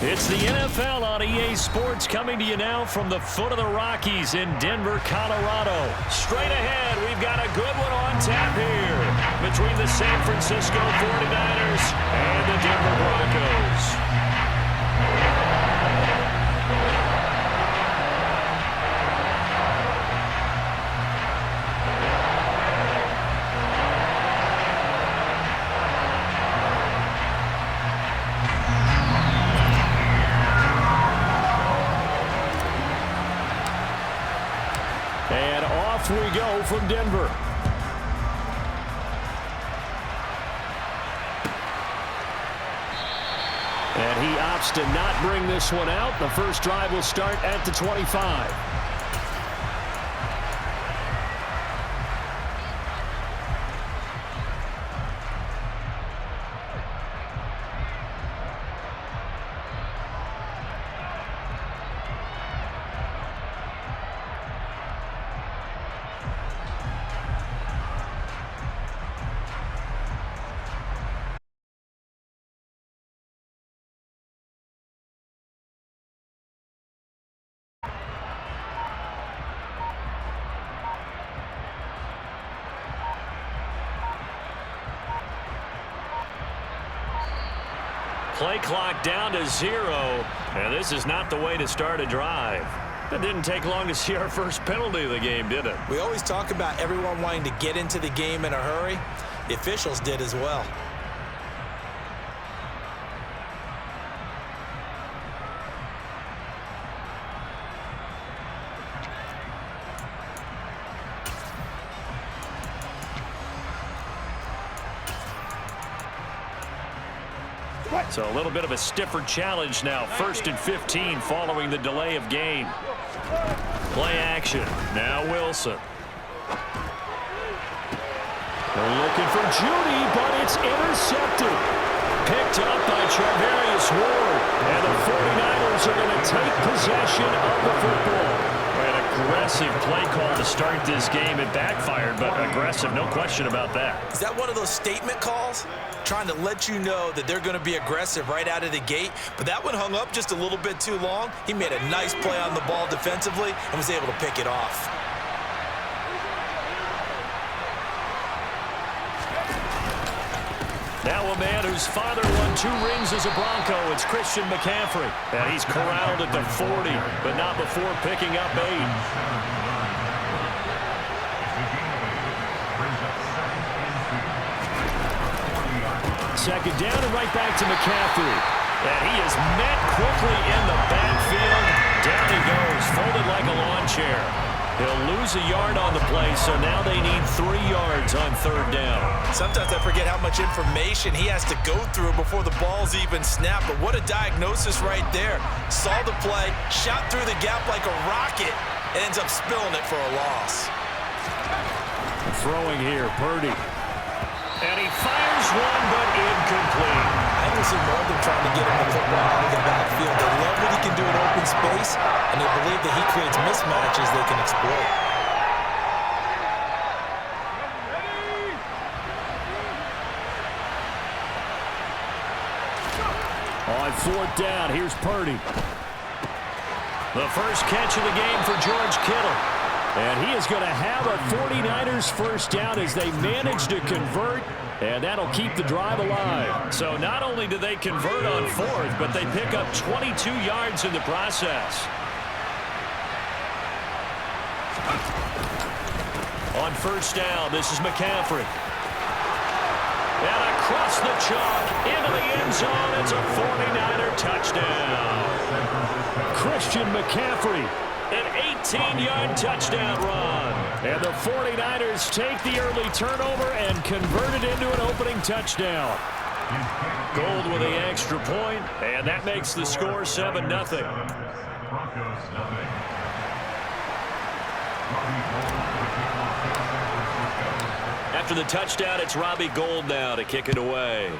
It's the NFL on EA Sports coming to you now from the foot of the Rockies in Denver, Colorado. Straight ahead, we've got a good one on tap here between the San Francisco 49ers and the Denver Broncos. And off we go from Denver. And he opts to not bring this one out. The first drive will start at the 25. Play clock down to 0. And this is not the way to start a drive. It didn't take long to see our first penalty of the game, did it? We always talk about everyone wanting to get into the game in a hurry. The officials did as well. So a little bit of a stiffer challenge now. 1st and 15 following the delay of game. Play action. Now Wilson. They're looking for Judy, but it's intercepted. Picked up by Charvarius Ward. And the 49ers are going to take possession of the football. An aggressive play call to start this game. It backfired, but aggressive, no question about that. Is that one of those statement calls? Trying to let you know that they're going to be aggressive right out of the gate. But that one hung up just a little bit too long. He made a nice play on the ball defensively and was able to pick it off. Now a man whose father won 2 rings as a Bronco. It's Christian McCaffrey. And he's corralled at the 40, but not before picking up 8. Second down and right back to McCaffrey. And he is met quickly in the backfield. Down he goes, folded like a lawn chair. He'll lose a yard on the play, so now they need 3 yards on 3rd down. Sometimes I forget how much information he has to go through before the ball's even snapped. But what a diagnosis right there. Saw the play, shot through the gap like a rocket, and ends up spilling it for a loss. Throwing here, Purdy. And he fires one, but incomplete. I don't see more of them trying to get him the football out of the backfield. They love what he can do in open space, and they believe that he creates mismatches they can exploit. On 4th down, here's Purdy. The first catch of the game for George Kittle. And he is going to have a 49ers first down as they manage to convert, and that'll keep the drive alive. So not only do they convert on 4th, but they pick up 22 yards in the process. On 1st down, this is McCaffrey. And across the chalk, into the end zone, it's a 49er touchdown. Christian McCaffrey. An 18-yard touchdown run. And the 49ers take the early turnover and convert it into an opening touchdown. Gold with the extra point, and that makes the score 7-0. After the touchdown, it's Robbie Gould now to kick it away.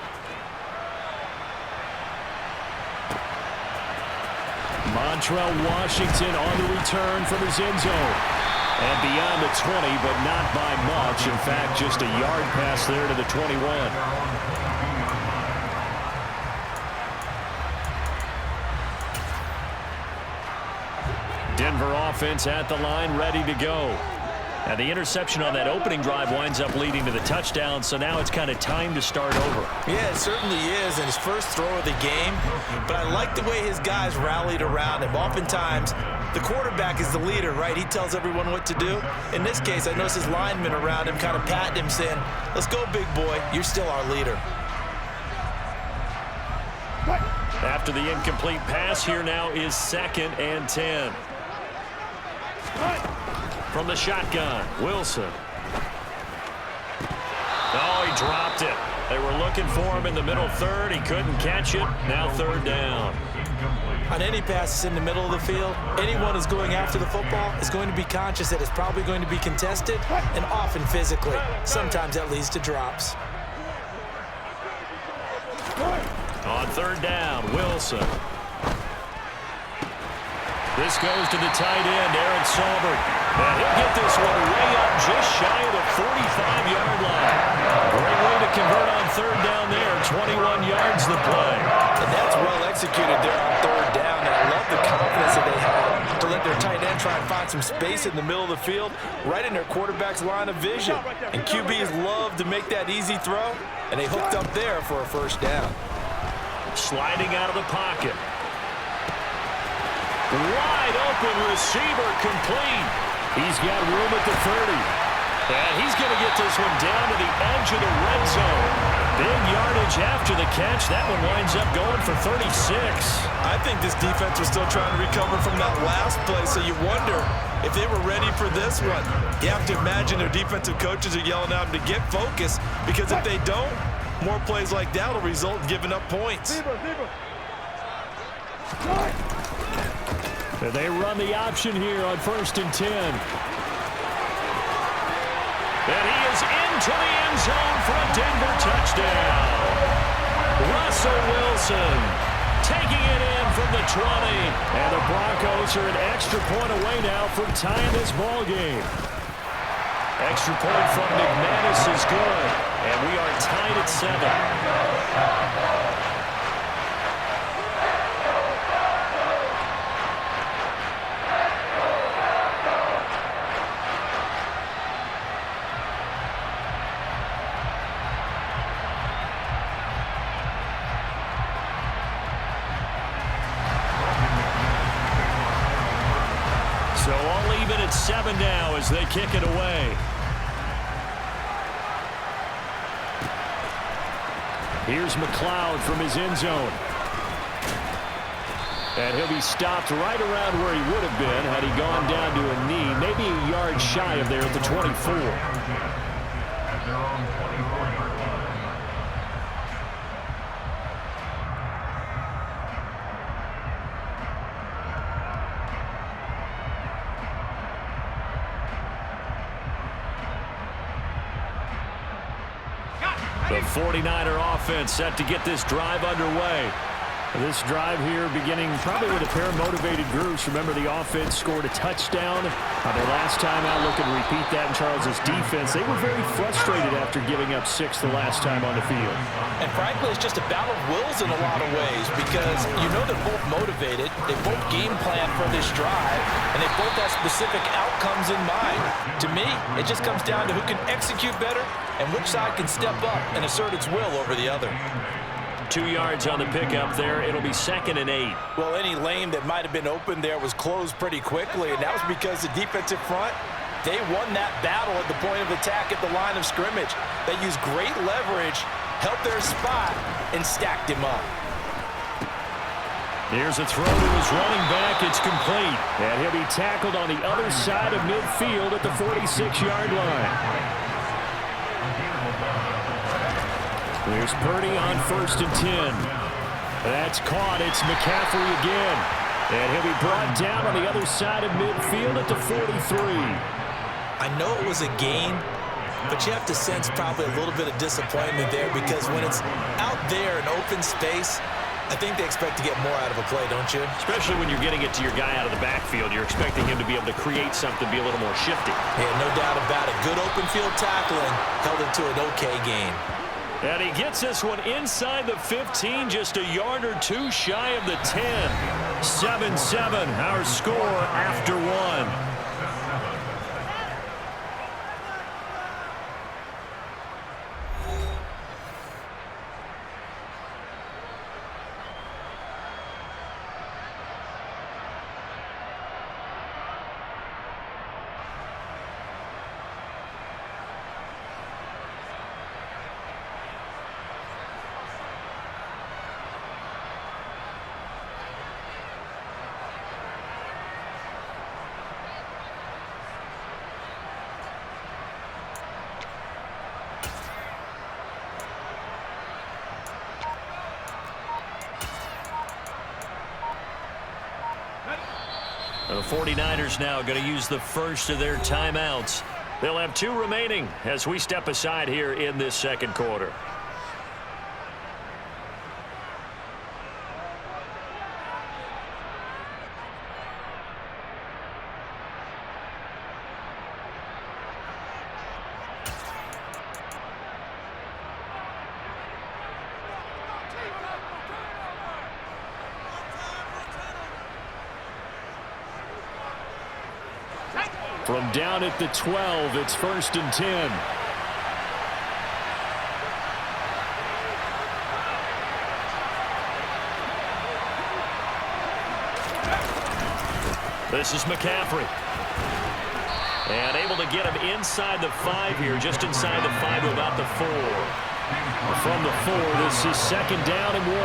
Montrell Washington on the return from his end zone. And beyond the 20, but not by much. In fact, just a yard pass there to the 21. offense at the line, ready to go. And the interception on that opening drive winds up leading to the touchdown, so now it's kind of time to start over. Yeah, it certainly is, and his first throw of the game. But I like the way his guys rallied around him. Oftentimes, the quarterback is the leader, right? He tells everyone what to do. In this case, I noticed his linemen around him kind of patting him, saying, let's go, big boy. You're still our leader. After the incomplete pass, here now is 2nd and 10. From the shotgun, Wilson. Oh, he dropped it. They were looking for him in the middle third. He couldn't catch it. Now 3rd down. On any passes in the middle of the field, anyone who's going after the football is going to be conscious that it's probably going to be contested, and often physically. Sometimes that leads to drops. On 3rd down, Wilson. This goes to the tight end, Aaron Saubert. And he'll get this one way up just shy of the 45-yard line. Great way to convert on 3rd down there. 21 yards the play. And that's well executed there on 3rd down. And I love the confidence that they had to let their tight end try and find some space in the middle of the field, right in their quarterback's line of vision. And QBs love to make that easy throw, and they hooked up there for a 1st down. Sliding out of the pocket. Wide open receiver complete. He's got room at the 30. And he's going to get this one down to the edge of the red zone. Big yardage after the catch. That one winds up going for 36. I think this defense was still trying to recover from that last play, so you wonder if they were ready for this one. You have to imagine their defensive coaches are yelling at them to get focused, because if they don't, more plays like that will result in giving up points. They run the option here on 1st and 10. And he is into the end zone for a Denver touchdown. Russell Wilson taking it in from the 20. And the Broncos are an extra point away now from tying this ball game. Extra point from McManus is good. And we are tied at 7. So all even at 7 now as they kick it away. Here's McLeod from his end zone. And he'll be stopped right around where he would have been had he gone down to a knee, maybe a yard shy of there at the 24. The 49er offense set to get this drive underway. This drive here beginning probably with a pair of motivated groups. Remember, the offense scored a touchdown their last time out. Looking to repeat that in Charles's defense. They were very frustrated after giving up 6 the last time on the field. And frankly, it's just a battle of wills in a lot of ways, because you know they're both motivated. They both game plan for this drive, and they both have specific outcomes in mind. To me, it just comes down to who can execute better and which side can step up and assert its will over the other. 2 yards on the pickup there. It'll be 2nd and 8. Well, any lane that might have been open there was closed pretty quickly, and that was because the defensive front, they won that battle at the point of attack at the line of scrimmage. They used great leverage, held their spot, and stacked him up. Here's a throw to his running back. It's complete. And he'll be tackled on the other side of midfield at the 46-yard line. There's Purdy on 1st and 10. That's caught. It's McCaffrey again. And he'll be brought down on the other side of midfield at the 43. I know it was a gain, but you have to sense probably a little bit of disappointment there, because when it's out there in open space, I think they expect to get more out of a play, don't you? Especially when you're getting it to your guy out of the backfield. You're expecting him to be able to create something, be a little more shifty. Yeah, no doubt about it. Good open field tackling held it to an okay game. And he gets this one inside the 15, just a yard or two shy of the 10. 7-7, our score after one. The 49ers now going to use the first of their timeouts. They'll have 2 remaining as we step aside here in this second quarter. From down at the 12, it's 1st and 10. This is McCaffrey. And able to get him inside the 5 here, just inside the 5 to about the 4. From the 4, this is 2nd down and 1.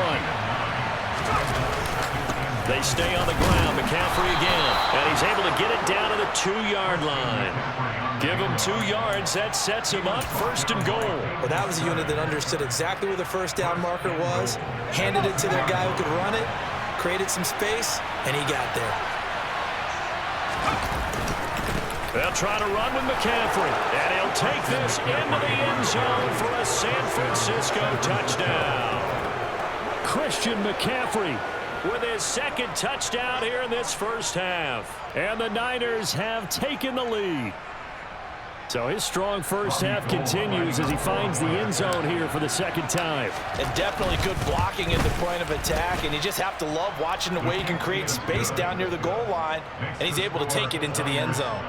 They stay on the ground. McCaffrey again. And he's able to get it down to the 2-yard line. Give him 2 yards. That sets him up 1st and goal. Well, that was a unit that understood exactly where the first down marker was, handed it to their guy who could run it, created some space, and he got there. They'll try to run with McCaffrey. And he'll take this into the end zone for a San Francisco touchdown. Christian McCaffrey with his 2nd touchdown here in this first half. And the Niners have taken the lead. So his strong first half continues as he finds the end zone here for the 2nd time. And definitely good blocking at the point of attack, and you just have to love watching the way he can create space down near the goal line, and he's able to take it into the end zone.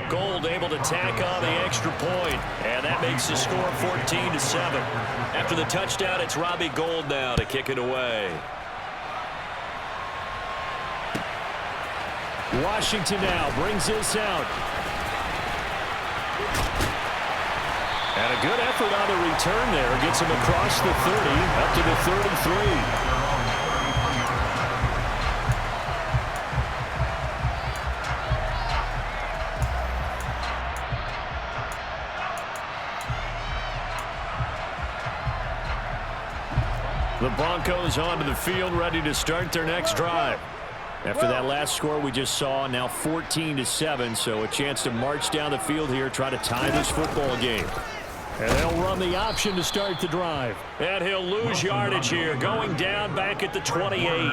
Gould able to tack on the extra point, and that makes the score 14-7. After the touchdown, it's Robbie Gould now to kick it away. Washington now brings this out. And a good effort on the return there. Gets him across the 30, up to the 33. The Broncos onto the field, ready to start their next drive. After that last score we just saw, now 14-7, so a chance to march down the field here, try to tie this football game. And they'll run the option to start the drive. And he'll lose yardage here, going down back at the 28.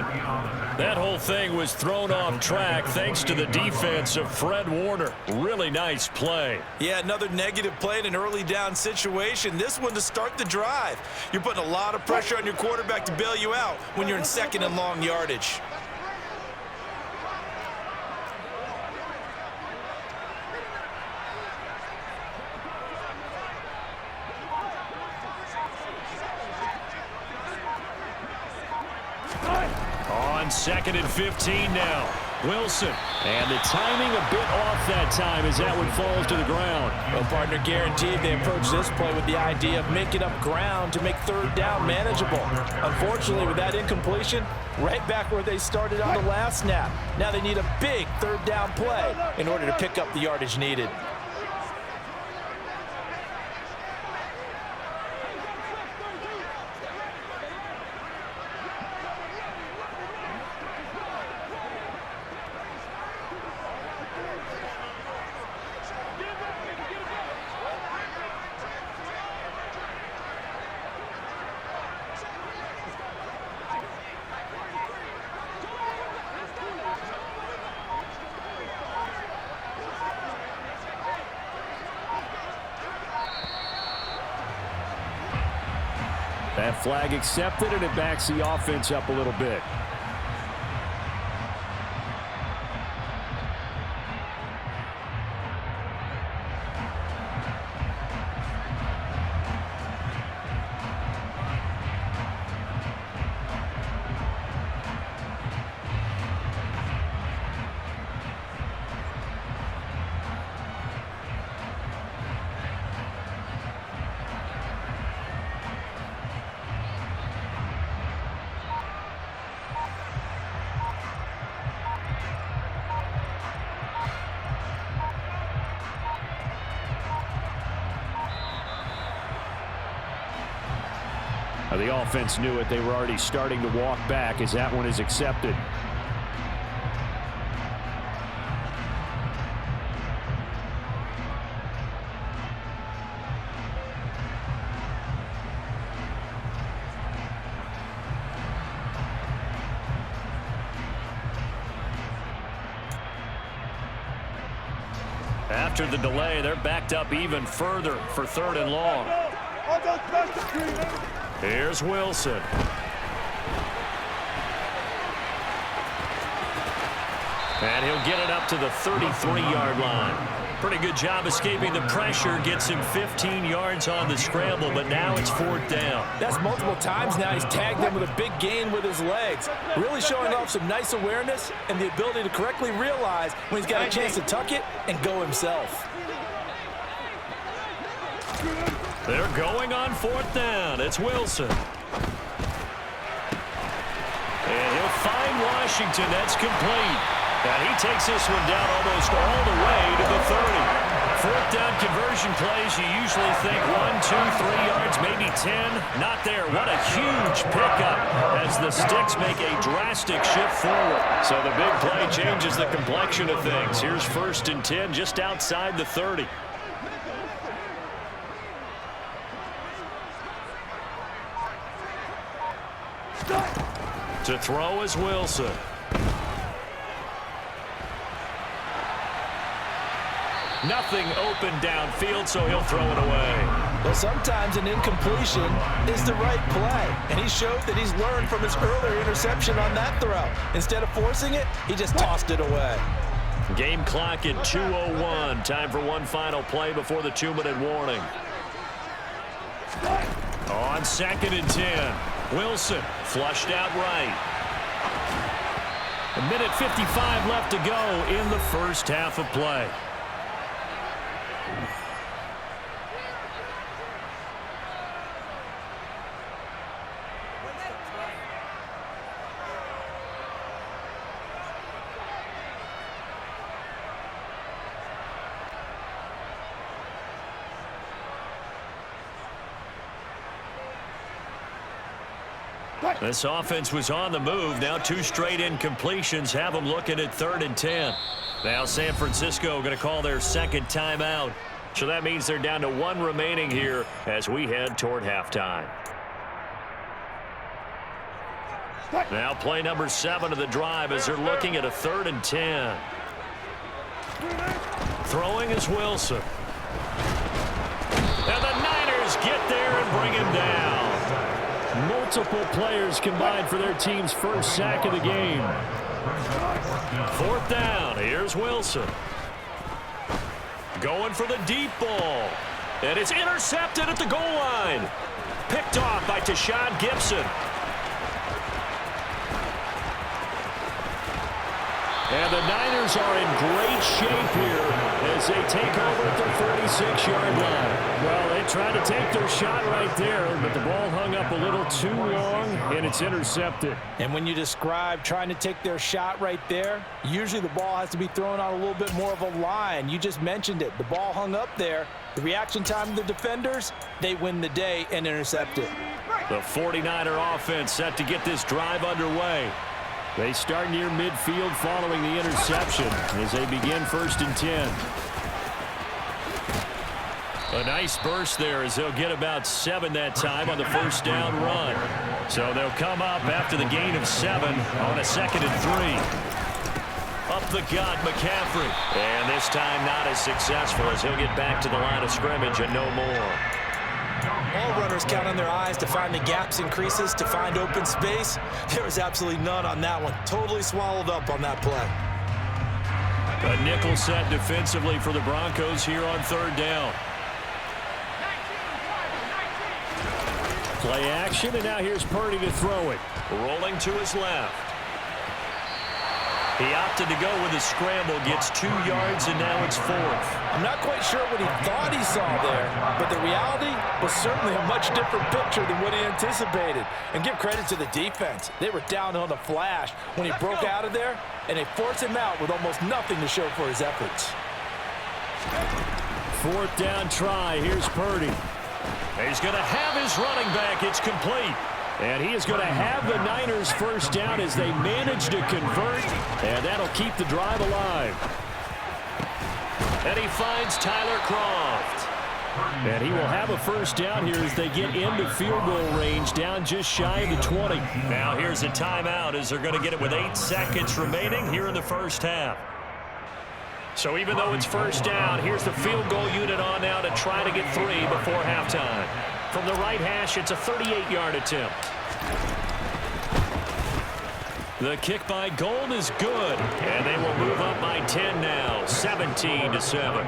That whole thing was thrown off track thanks to the defense of Fred Warner. Really nice play. Yeah, another negative play in an early down situation. This one to start the drive. You're putting a lot of pressure on your quarterback to bail you out when you're in 2nd and long yardage. On 2nd and 15 now. Wilson. And the timing a bit off that time as that one falls to the ground. Well, partner, guaranteed they approach this play with the idea of making up ground to make 3rd down manageable. Unfortunately, with that incompletion, right back where they started on the last snap. Now they need a big 3rd down play in order to pick up the yardage needed. That flag accepted, and it backs the offense up a little bit. The offense knew it. They were already starting to walk back as that one is accepted. After the delay, they're backed up even further for 3rd and long. Here's Wilson. And he'll get it up to the 33-yard line. Pretty good job escaping the pressure. Gets him 15 yards on the scramble, but now it's 4th down. That's multiple times now. He's tagged them with a big gain with his legs. Really showing off some nice awareness and the ability to correctly realize when he's got a chance to tuck it and go himself. They're going on 4th down. It's Wilson. And he'll find Washington. That's complete. And he takes this one down almost all the way to the 30. 4th down conversion plays, you usually think 1, 2, 3 yards, maybe 10. Not there. What a huge pickup as the Sticks make a drastic shift forward. So the big play changes the complexion of things. Here's 1st and 10 just outside the 30. To throw is Wilson. Nothing open downfield, so he'll throw it away. Well, sometimes an incompletion is the right play, and he showed that he's learned from his earlier interception on that throw. Instead of forcing it, he just tossed it away. Game clock at 2:01. Time for one final play before the 2-minute warning. On 2nd and 10. Wilson flushed out right. 1:55 left to go in the first half of play. This offense was on the move. Now 2 straight incompletions have them looking at 3rd and 10. Now San Francisco going to call their 2nd timeout. So that means they're down to 1 remaining here as we head toward halftime. Now play number 7 of the drive as they're looking at a 3rd and 10. Throwing is Wilson. And the Niners get there and bring him down. Multiple players combined for their team's first sack of the game. 4th down. Here's Wilson. Going for the deep ball. And it's intercepted at the goal line. Picked off by Tashawn Gibson. And the Niners are in great shape here as they take over at the 46-yard line. Well, they tried to take their shot right there, but the ball hung up a little too long, and it's intercepted. And when you describe trying to take their shot right there, usually the ball has to be thrown on a little bit more of a line. You just mentioned it. The ball hung up there. The reaction time of the defenders, they win the day and intercept it. The 49er offense set to get this drive underway. They start near midfield following the interception as they begin 1st and 10. A nice burst there as they'll get about 7 that time on the 1st down run. So they'll come up after the gain of 7 on a 2nd and 3. Up the gut, McCaffrey. And this time not as successful as he'll get back to the line of scrimmage and no more. All runners count on their eyes to find the gaps and creases, to find open space. There was absolutely none on that one. Totally swallowed up on that play. A nickel set defensively for the Broncos here on third down. Play action, and now here's Purdy to throw it. Rolling to his left. He opted to go with a scramble, gets 2 yards, and now it's 4th. I'm not quite sure what he thought he saw there, but the reality was certainly a much different picture than what he anticipated. And give credit to the defense. They were down on the flash when he broke out of there, and they forced him out with almost nothing to show for his efforts. 4th down try. Here's Purdy. He's going to have his running back. It's complete. And he is going to have the Niners first down as they manage to convert, and that'll keep the drive alive. And he finds Tyler Kroft. And he will have a first down here as they get into field goal range, down just shy of the 20. Now here's a timeout as they're going to get it with 8 seconds remaining here in the first half. So even though it's first down, here's the field goal unit on now to try to get 3 before halftime. From the right hash, it's a 38-yard attempt. The kick by Gold is good, and they will move up by 10 now, 17-7.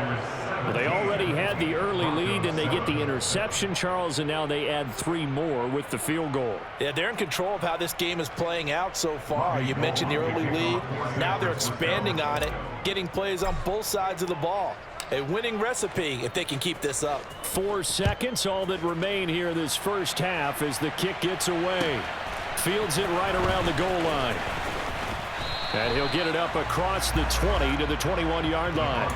Well, they already had the early lead, and they get the interception, Charles, and now they add 3 more with the field goal. Yeah, they're in control of how this game is playing out so far. You mentioned the early lead. Now they're expanding on it, getting plays on both sides of the ball. A winning recipe if they can keep this up. 4 seconds, all that remain here this first half as the kick gets away. Fields it right around the goal line. And he'll get it up across the 20 to the 21-yard line.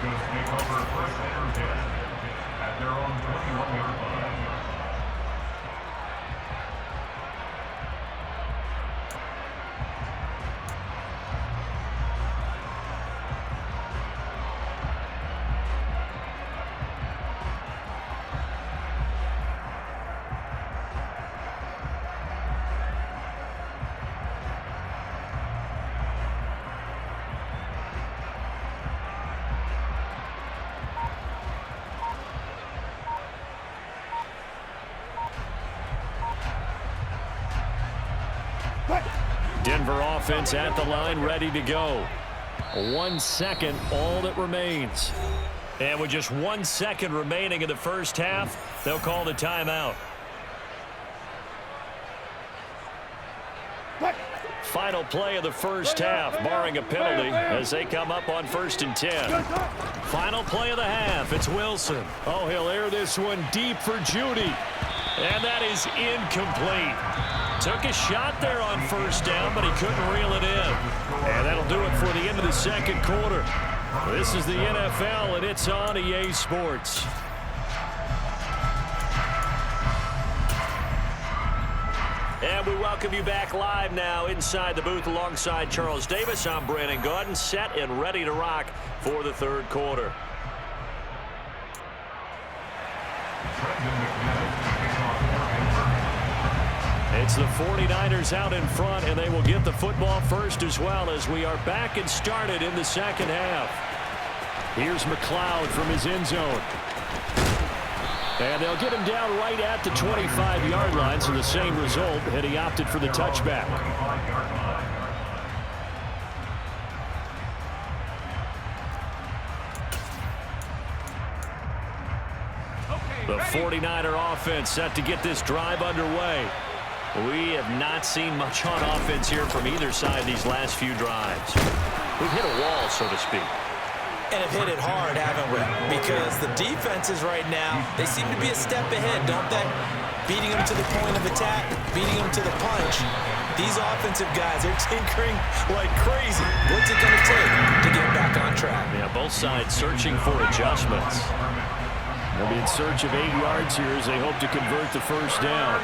Denver offense at the line, ready to go. 1 second, all that remains. And with just 1 second remaining in the first half, they'll call the timeout. Final play of the first half, barring a penalty, as they come up on 1st and 10. Final play of the half, it's Wilson. Oh, he'll air this one deep for Judy. And that is incomplete. Took a shot there on 1st down, but he couldn't reel it in. And that'll do it for the end of the second quarter. This is the NFL, and it's on EA Sports. And we welcome you back live now inside the booth alongside Charles Davis. I'm Brandon Gaudin, set and ready to rock for the third quarter. It's the 49ers out in front, and they will get the football first as well as we are back and started in the second half. Here's McLeod from his end zone. And they'll get him down right at the 25-yard line, so the same result, and he opted for the touchback. The 49er offense set to get this drive underway. We have not seen much on offense here from either side these last few drives. We've hit a wall, so to speak. And have hit it hard, haven't we? Because the defenses right now, they seem to be a step ahead, don't they? Beating them to the point of attack, beating them to the punch. These offensive guys, they're tinkering like crazy. What's it going to take to get back on track? Yeah, both sides searching for adjustments. They'll be in search of 8 yards here as they hope to convert the first down.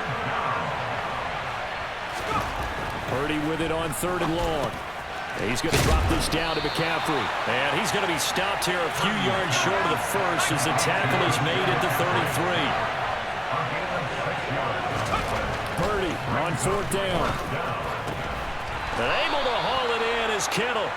Purdy with it on 3rd and long. He's going to drop this down to McCaffrey. And he's going to be stopped here a few yards short of the first as the tackle is made at the 33. Purdy on 4th down. And able to haul it in is Kittle.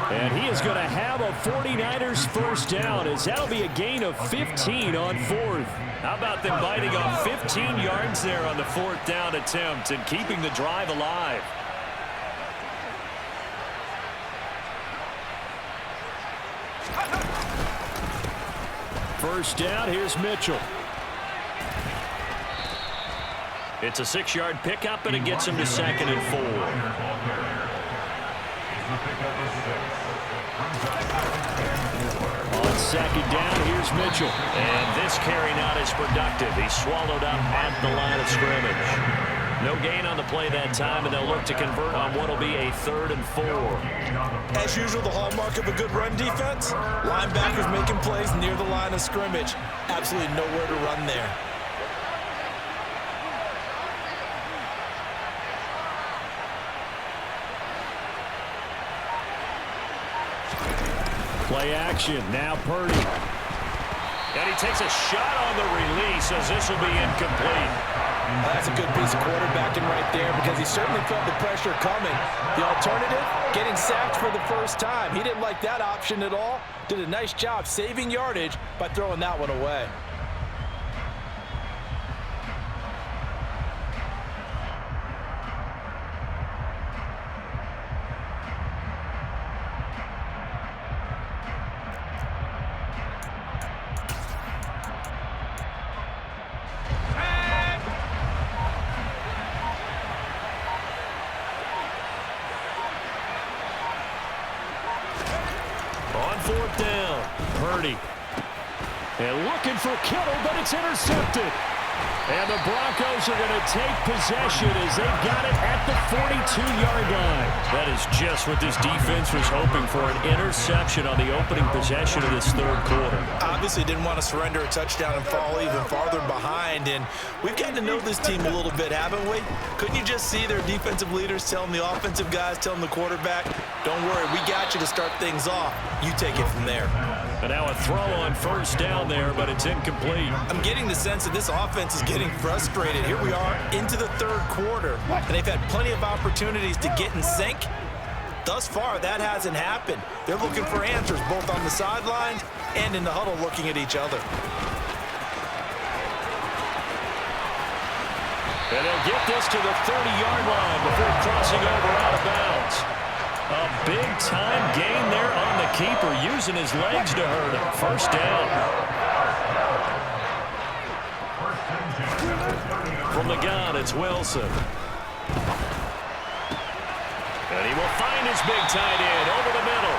And he is going to have a 49ers first down, as that'll be a gain of 15 on fourth. How about them biting off 15 yards there on the fourth down attempt and keeping the drive alive? First down, here's Mitchell. It's a 6-yard pickup, and it gets him to 2nd and 4. On 2nd down, here's Mitchell. And this carry not as productive. He's swallowed up at the line of scrimmage. No gain on the play that time, and they'll look to convert on what will be a 3rd and 4. As usual, the hallmark of a good run defense, linebackers making plays near the line of scrimmage. Absolutely nowhere to run there. Play action, now Purdy. And he takes a shot on the release, as this will be incomplete. That's a good piece of quarterbacking right there, because he certainly felt the pressure coming. The alternative, getting sacked for the first time. He didn't like that option at all. Did a nice job saving yardage by throwing that one away. On 4th down, Purdy. And looking for Kittle, but it's intercepted. And the Broncos are going to take possession as they've got it at the 42-yard line. That is just what this defense was hoping for, an interception on the opening possession of this 3rd quarter. Obviously didn't want to surrender a touchdown and fall even farther behind, and we've gotten to know this team a little bit, haven't we? Couldn't you just see their defensive leaders telling the offensive guys, telling the quarterback, don't worry, we got you to start things off. You take it from there. And now a throw on 1st down there, but it's incomplete. I'm getting the sense that this offense is getting frustrated. Here we are into the 3rd quarter, and they've had plenty of opportunities to get in sync. Thus far, that hasn't happened. They're looking for answers both on the sidelines and in the huddle looking at each other. And they'll get this to the 30-yard line before crossing over out of bounds. A big-time gain there on the keeper, using his legs to hurt him. First down. From the gun, it's Wilson. And he will find his big tight end over the middle.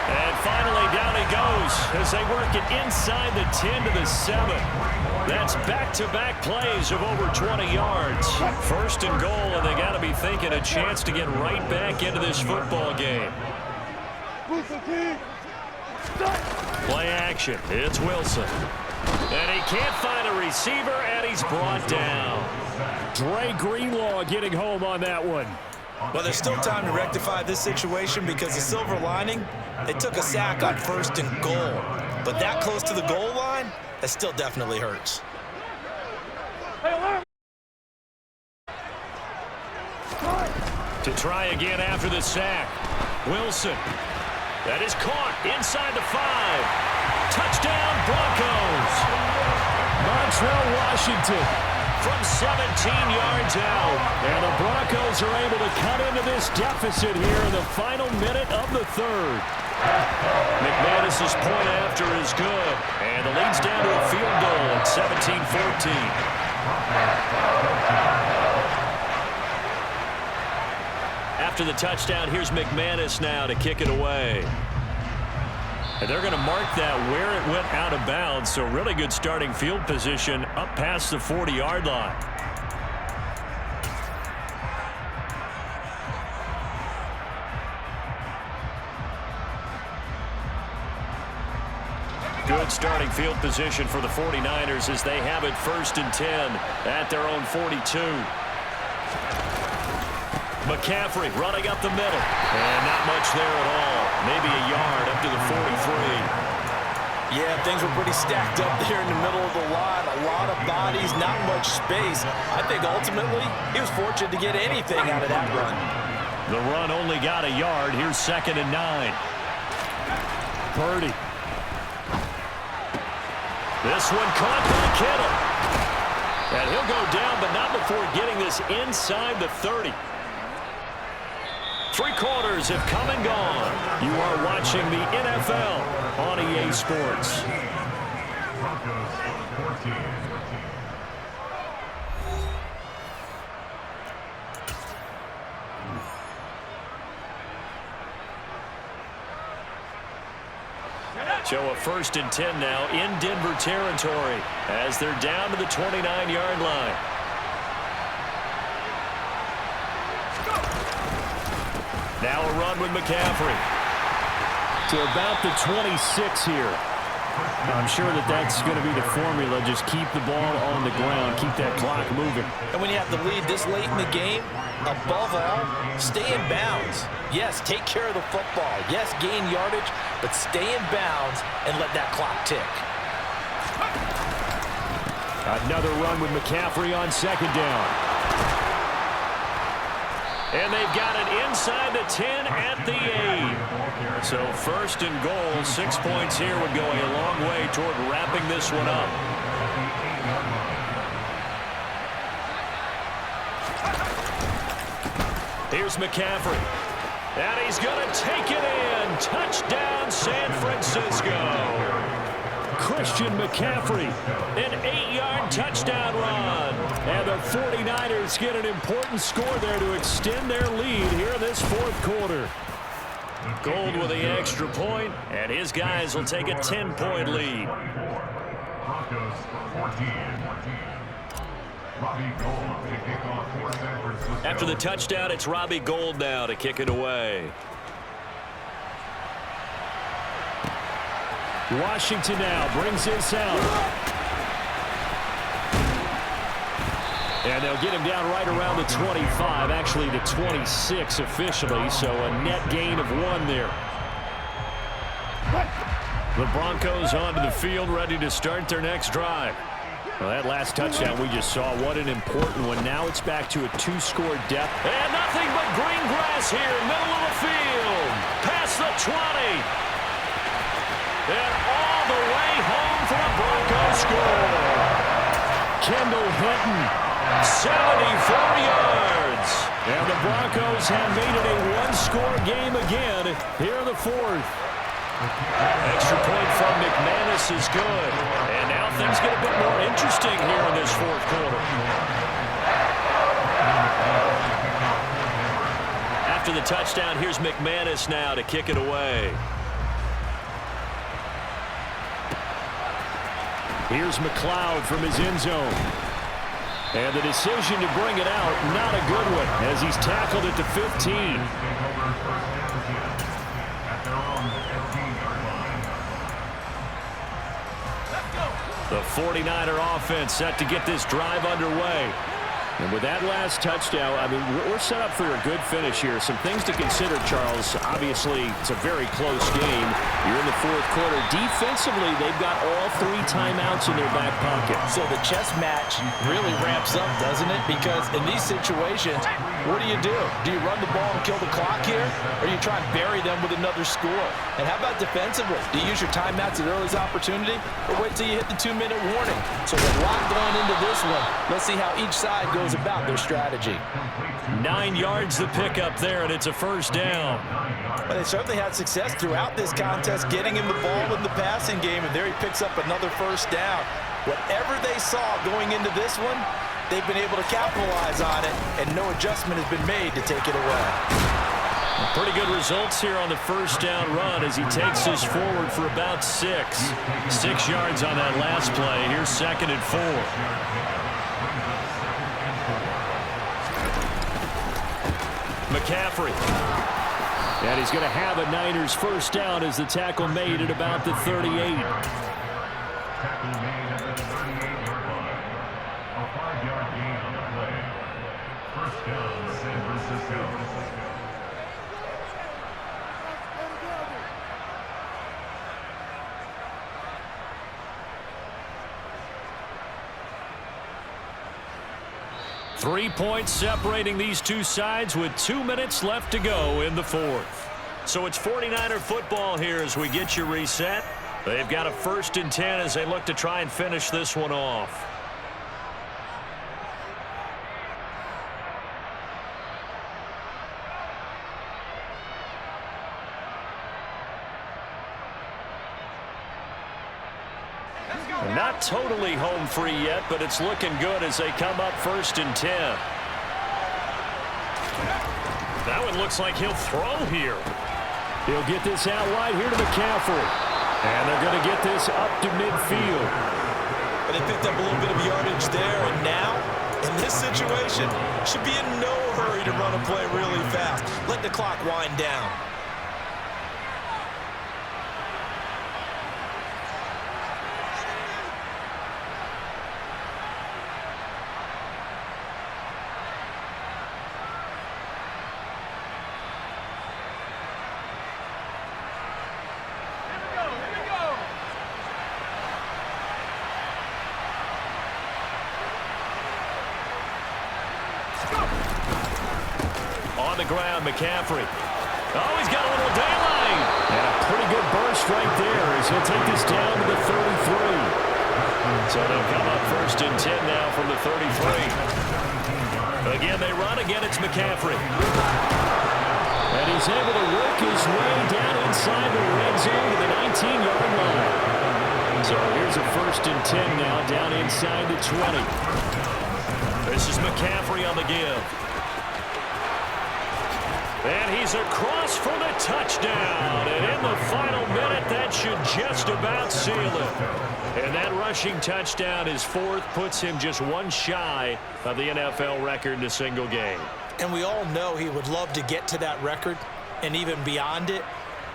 And finally, down he goes as they work it inside the 10 to the 7. That's back-to-back plays of over 20 yards. 1st and goal, and they got to be thinking a chance to get right back into this football game. Play action. It's Wilson. And he can't find a receiver, and he's brought down. Dre Greenlaw getting home on that one. Well, there's still time to rectify this situation, because the silver lining, they took a sack on 1st and goal. But that close to the goal line, that still definitely hurts. To try again after the sack. Wilson. That is caught inside the 5. Touchdown, Broncos. Montrell Washington from 17 yards out. And the Broncos are able to cut into this deficit here in the final minute of the 3rd. McManus's point after is good. And the lead's down to a field goal at 17-14. After the touchdown, here's McManus now to kick it away. And they're going to mark that where it went out of bounds, so really good starting field position up past the 40-yard line. Good starting field position for the 49ers as they have it 1st and 10 at their own 42. McCaffrey running up the middle. And not much there at all. Maybe a yard up to the 43. Yeah, things were pretty stacked up there in the middle of the line. A lot of bodies, not much space. I think ultimately he was fortunate to get anything out of that run. The run only got a yard. Here's 2nd and 9. Purdy. This one caught by Kittle. And he'll go down, but not before getting this inside the 30. 3 quarters have come and gone. You are watching the NFL on EA Sports. So a 1st and 10 now in Denver territory as they're down to the 29-yard line. Now a run with McCaffrey. To about the 26 here. I'm sure that's going to be the formula. Just keep the ball on the ground. Keep that clock moving. And when you have the lead this late in the game, above all, stay in bounds. Yes, take care of the football. Yes, gain yardage, but stay in bounds and let that clock tick. Another run with McCaffrey on 2nd down. And they've got it inside the 10 at the 8. So 1st and goal, 6 points here would go a long way toward wrapping this one up. Here's McCaffrey. And he's going to take it in. Touchdown, San Francisco. Christian McCaffrey, an 8-yard touchdown run. And the 49ers get an important score there to extend their lead here in this 4th quarter. Gold with the extra point, and his guys will take a 10-point lead. After the touchdown, it's Robbie Gould now to kick it away. Washington now brings this out. And they'll get him down right around the 25, actually the 26 officially, so a net gain of 1 there. The Broncos onto the field, ready to start their next drive. Well, that last touchdown we just saw, what an important one. Now it's back to a 2-score depth. And nothing but green grass here, middle of the field. Past the 20. And all the way home for a Broncos score. Kendall Hinton, 74 yards. And the Broncos have made it a 1-score game again here in the 4th. Extra point from McManus is good. And now things get a bit more interesting here in this 4th quarter. After the touchdown, here's McManus now to kick it away. Here's McLeod from his end zone. And the decision to bring it out, not a good one, as he's tackled at the 15. The 49er offense set to get this drive underway. And with that last touchdown, I mean, we're set up for a good finish here. Some things to consider, Charles. Obviously, it's a very close game. You're in the 4th quarter. Defensively, they've got all 3 timeouts in their back pocket. So the chess match really ramps up, doesn't it? Because in these situations, what do? Do you run the ball and kill the clock here? Or do you try and bury them with another score? And how about defensively? Do you use your timeouts at earliest opportunity? Or wait till you hit the 2-minute warning? So there's a lot going into this one. Let's see how each side goes about their strategy. 9 yards the pickup there, and it's a 1st down. Well, they certainly had success throughout this contest, getting him the ball in the passing game, and there he picks up another 1st down. Whatever they saw going into this one, they've been able to capitalize on it, and no adjustment has been made to take it away. Pretty good results here on the 1st down run as he takes this forward for about 6. 6 yards on that last play. Here's 2nd and 4. McCaffrey. And he's going to have a Niners 1st down as the tackle made at about the 38. A 5-yard gain on the play. 1st down, San Francisco. 3 points separating these two sides with 2 minutes left to go in the fourth. So it's 49er football here as we get you reset. They've got a 1st and 10 as they look to try and finish this one off. Not totally home free yet, but it's looking good as they come up 1st and 10. That one looks like he'll throw here. He'll get this out wide here to McCaffrey. And they're going to get this up to midfield. But they picked up a little bit of yardage there, and now, in this situation, should be in no hurry to run a play really fast. Let the clock wind down. On the ground, McCaffrey. Oh, he's got a little daylight. And a pretty good burst right there as he'll take this down to the 33. So they'll come up 1st and 10 now from the 33. Again, they run. Again, it's McCaffrey. And he's able to work his way down inside the red zone to the 19-yard line. So here's a 1st and 10 now down inside the 20. This is McCaffrey on the give. And he's across for the touchdown. And in the final minute, that should just about seal it. And that rushing touchdown, his 4th, puts him just one shy of the NFL record in a single game. And we all know he would love to get to that record and even beyond it.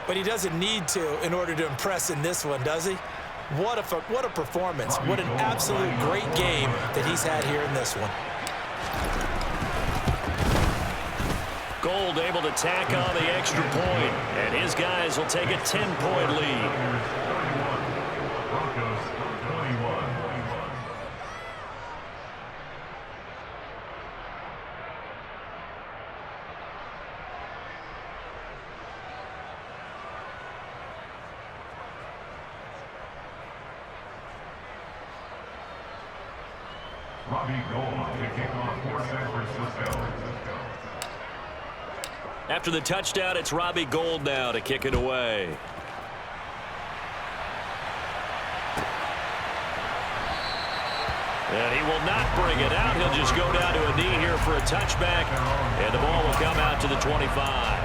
But he doesn't need to in order to impress in this one, does he? What a performance. What an absolute great game that he's had here in this one. Gold able to tack on the extra point, and his guys will take a 10-point lead. Broncos 21. Robbie Gould to kick off for San Francisco. After the touchdown, it's Robbie Gould now to kick it away. And he will not bring it out. He'll just go down to a knee here for a touchback. And the ball will come out to the 25.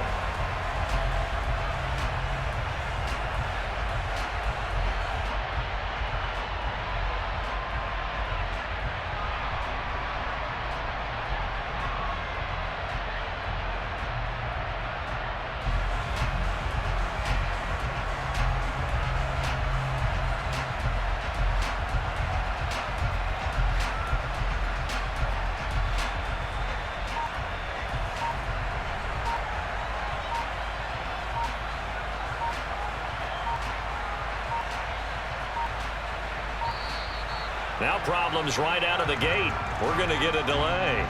Now problems right out of the gate. We're going to get a delay.